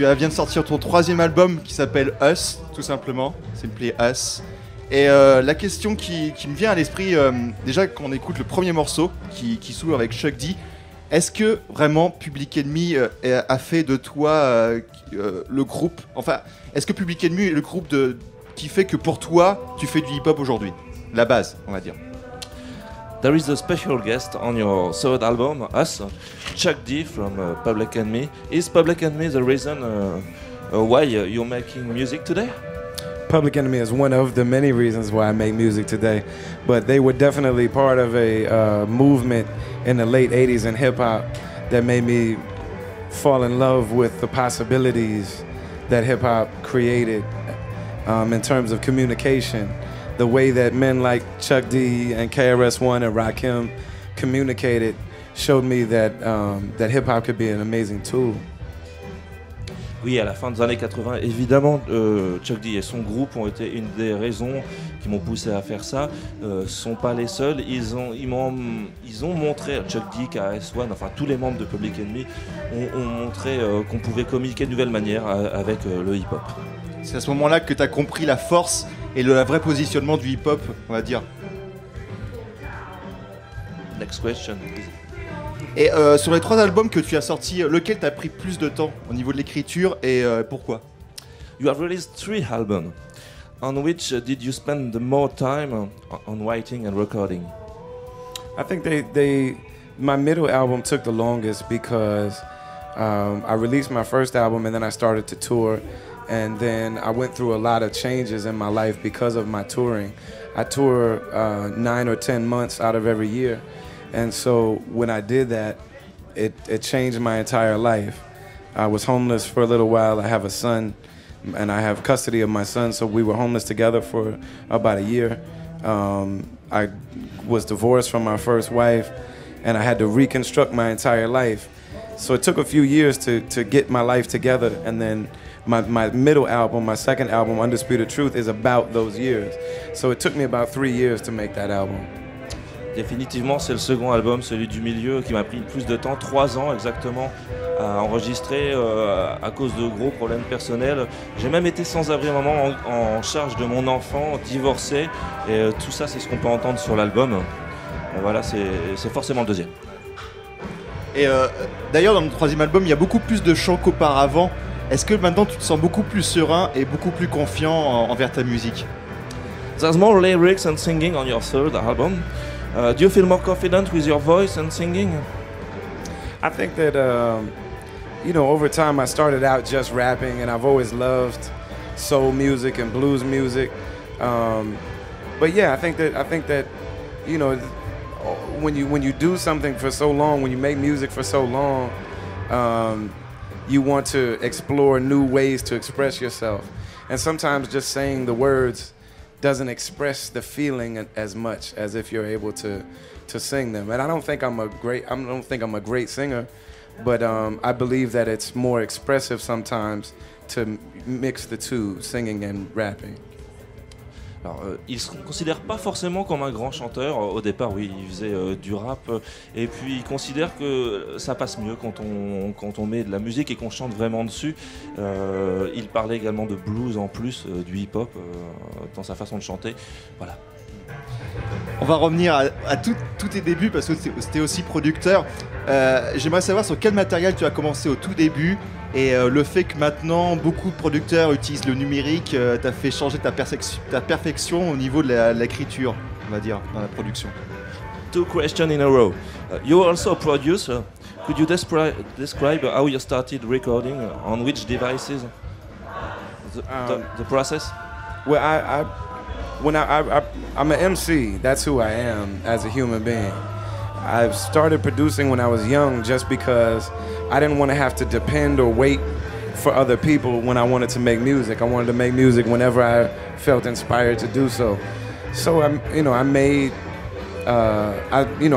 viens de sortir ton troisième album qui s'appelle Us, tout simplement. Simply Us. Et la question qui me vient à l'esprit, déjà quand on écoute le premier morceau qui s'ouvre avec Chuck D, est-ce que vraiment Public Enemy a fait de toi le groupe, enfin, est-ce que Public Enemy est le groupe qui fait que pour toi, tu fais du hip-hop aujourd'hui? La base, on va dire. There is a special guest on your third album, Us, Chuck D from Public Enemy. Is Public Enemy the reason why you're making music today? Public Enemy is one of the many reasons why I make music today, but they were definitely part of a movement in the late 80s in hip-hop that made me fall in love with the possibilities that hip-hop created in terms of communication. The way that men like Chuck D and KRS-One and Rakim communicated showed me that that hip-hop could be an amazing tool. Oui, à la fin des années 80, évidemment, Chuck D et son groupe ont été une des raisons qui m'ont poussé à faire ça. Sont pas les seuls. Ils ont montré, Chuck D, KRS-One, enfin tous les membres de Public Enemy ont montré qu'on pouvait communiquer de nouvelles manières avec le hip-hop. C'est à ce moment-là que tu as compris la force et le vrai positionnement du hip-hop, on va dire. Next question. Et sur les 3 albums que tu as sortis, lequel t'a pris plus de temps au niveau de l'écriture et pourquoi? You have released 3 albums. On which did you spend the more time on writing and recording? I think my middle album took the longest because I released my first album and then I started to tour, and then I went through a lot of changes in my life because of my touring. I tour 9 or 10 months out of every year. And so when I did that, it changed my entire life. I was homeless for a little while. I have a son, and I have custody of my son, so we were homeless together for about a year. I was divorced from my first wife, and I had to reconstruct my entire life. So it took a few years to get my life together, and then my middle album, my second album, Undisputed Truth, is about those years. So it took me about 3 years to make that album. Définitivement, c'est le second album, celui du milieu, qui m'a pris plus de temps, 3 ans exactement, à enregistrer à cause de gros problèmes personnels. J'ai même été sans abri un moment en charge de mon enfant, divorcé, et tout ça, c'est ce qu'on peut entendre sur l'album. Voilà, c'est forcément le deuxième. Et d'ailleurs, dans le troisième album, il y a beaucoup plus de chants qu'auparavant. Est-ce que maintenant, tu te sens beaucoup plus serein et beaucoup plus confiant envers ta musique? There's more lyrics and singing on your third album. Do you feel more confident with your voice and singing? I think that, over time I started out just rapping, and I've always loved soul music and blues music. But yeah, I think that, when you do something for so long, when you make music for so long, you want to explore new ways to express yourself. And sometimes just saying the words doesn't express the feeling as much as if you're able to sing them. And I don't think I'm a great singer, but I believe that it's more expressive sometimes to mix the two, singing and rapping. Alors, il se considère pas forcément comme un grand chanteur. Au départ, oui, il faisait du rap, et puis il considère que ça passe mieux quand on met de la musique et qu'on chante vraiment dessus. Il parlait également de blues en plus du hip-hop dans sa façon de chanter. Voilà. On va revenir à tous tes débuts parce que c'était aussi producteur. J'aimerais savoir sur quel matériel tu as commencé au tout début. Et le fait que maintenant beaucoup de producteurs utilisent le numérique t'a fait changer ta perfection au niveau de l'écriture, on va dire, dans la production. 2 questions in a row. You're also a producer. Could you describe how you started recording, on which devices, the process? Well, I'm an MC. That's who I am as a human being. I started producing when I was young just because I didn't want to have to depend or wait for other people when I wanted to make music. I wanted to make music whenever I felt inspired to do so. So I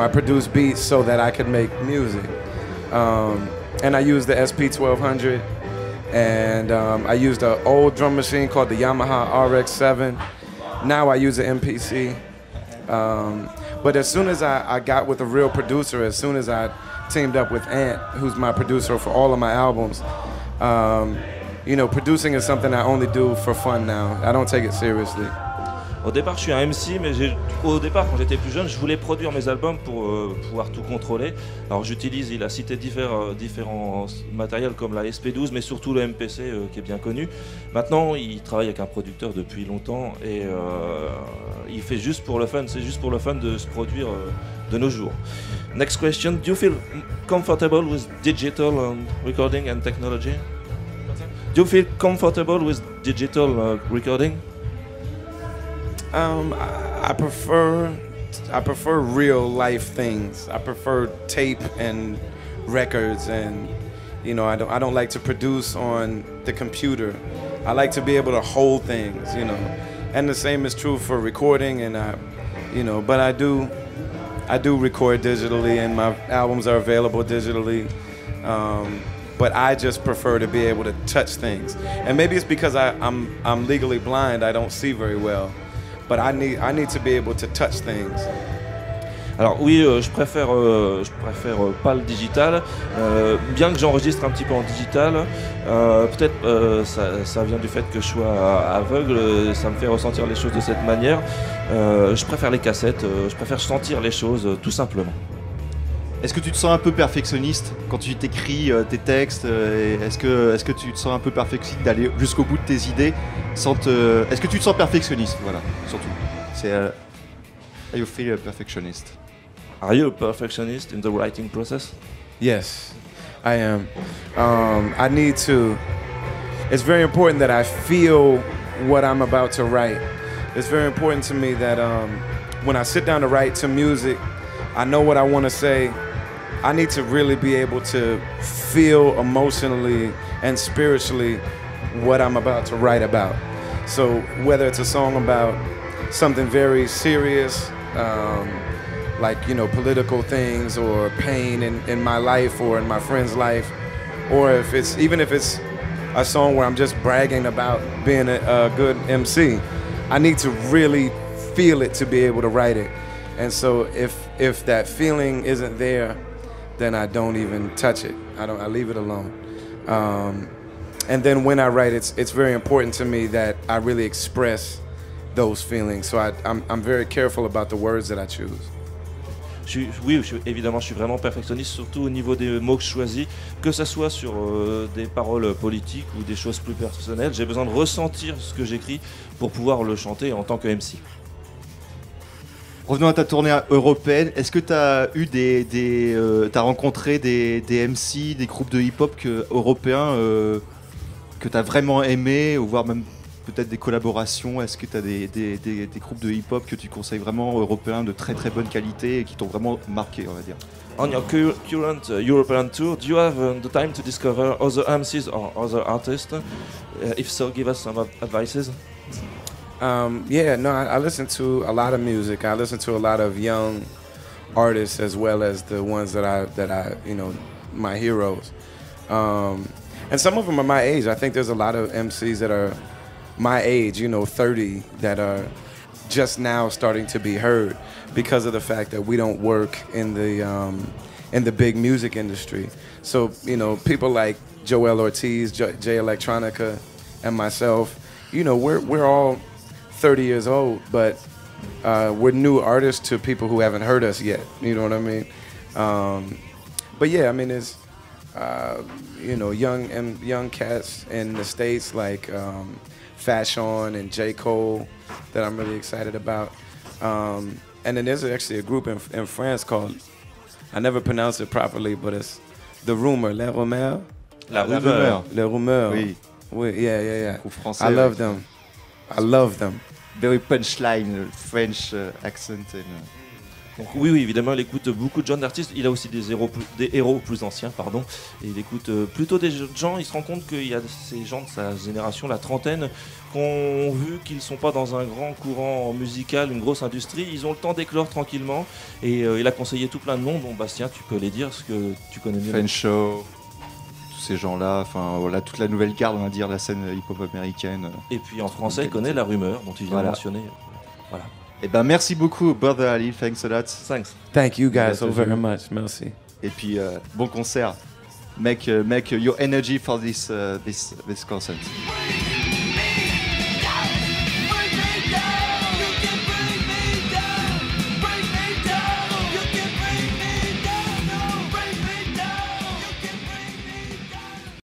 produced beats so that I could make music. And I used the SP1200, and I used an old drum machine called the Yamaha RX-7. Now I use an MPC. But as soon as I got with a real producer, as soon as I teamed up with Ant, who's my producer for all of my albums, You know, producing is something I only do for fun now. I don't take it seriously. Au départ, je suis un MC, mais au départ, quand j'étais plus jeune, je voulais produire mes albums pour pouvoir tout contrôler. Alors j'utilise, il a cité différents matériels comme la SP12, mais surtout le MPC qui est bien connu. Maintenant, il travaille avec un producteur depuis longtemps et il fait juste pour le fun. C'est juste pour le fun de se produire de nos jours. Next question: do you feel comfortable with digital recording and technology? Do you feel comfortable with digital recording? I prefer real life things. I prefer tape and records, and you know, I don't like to produce on the computer. I like to be able to hold things, you know. And the same is true for recording, and you know, but I do record digitally, and my albums are available digitally. But I just prefer to be able to touch things, and maybe it's because I'm legally blind. I don't see very well. But I need to be able to touch things. Alors oui, je préfère pas le digital, bien que j'enregistre un petit peu en digital. Peut-être ça vient du fait que je sois aveugle, ça me fait ressentir les choses de cette manière. Je préfère les cassettes, je préfère sentir les choses tout simplement. Est-ce que tu te sens un peu perfectionniste quand tu t'écris tes textes? Est-ce que tu te sens un peu perfectionniste d'aller jusqu'au bout de tes idées Est-ce que tu te sens perfectionniste? Voilà, surtout. C'est Are you feel a perfectionist? Are you a perfectionist in the writing process? Yes, I am. I need to. It's very important that I feel what I'm about to write. It's very important to me that when I sit down to write to music, I know what I want to say. I need to really be able to feel emotionally and spiritually what I'm about to write about. So whether it's a song about something very serious, like, you know, political things or pain in my life or in my friend's life, or if it's a song where I'm just bragging about being a good MC, I need to really feel it to be able to write it. And so if that feeling isn't there, then I don't even touch it. I leave it alone. And then when I write, it's very important to me that I really express those feelings. So I'm very careful about the words that I choose. Évidemment, je suis vraiment perfectionniste, surtout au niveau des mots que je choisis, que ce soit sur des paroles politiques ou des choses plus personnelles. J'ai besoin de ressentir ce que j'écris pour pouvoir le chanter en tant que MC. Revenons à ta tournée européenne. Est-ce que tu as eu t'as rencontré des MC, des groupes de hip-hop européens que tu as vraiment aimé, ou voire même peut-être des collaborations? Est-ce que tu as des groupes de hip-hop que tu conseilles vraiment européens de très très bonne qualité et qui t'ont vraiment marqué, on va dire? On your current European tour, do you have the time to discover other MCs or other artists? If so, give us some advices. I listen to a lot of music. I listen to a lot of young artists as well as the ones that I you know, my heroes. And some of them are my age. I think there's a lot of MCs that are my age, you know, 30, that are just now starting to be heard because of the fact that we don't work in the big music industry. So, you know, people like Joel Ortiz, Jay Electronica, and myself, you know, we're all 30 years old, but we're new artists to people who haven't heard us yet. You know what I mean? But yeah, I mean, it's you know, young cats in the States like Fashion and J. Cole that I'm really excited about. And then there's actually a group in France called, I never pronounce it properly, but it's The Rumor, Les Rumeurs. La Rumeur. Les Rumeurs. Oui. Oui, yeah. Français, I love them. I love them. Very punchline, French accent. Donc oui, évidemment, il écoute beaucoup de jeunes artistes. Il a aussi des héros plus anciens, pardon. Et il écoute plutôt des gens. Il se rend compte qu'il y a ces gens de sa génération, la trentaine, qui ont vu qu'ils ne sont pas dans un grand courant musical, une grosse industrie. Ils ont le temps d'éclore tranquillement. Et il a conseillé tout plein de noms. Bon, Bastien, tu peux les dire, ce que tu connais mieux. Show, tous ces gens-là, enfin voilà, toute la nouvelle garde, on va dire, la scène hip-hop américaine. Et puis en français, il connaît La Rumeur, dont tu viens de mentionner. Voilà. Eh ben merci beaucoup, Brother Ali, thanks a lot. Thanks. Thank you guys so very much. Merci. Et puis bon concert. make your energy for this concert.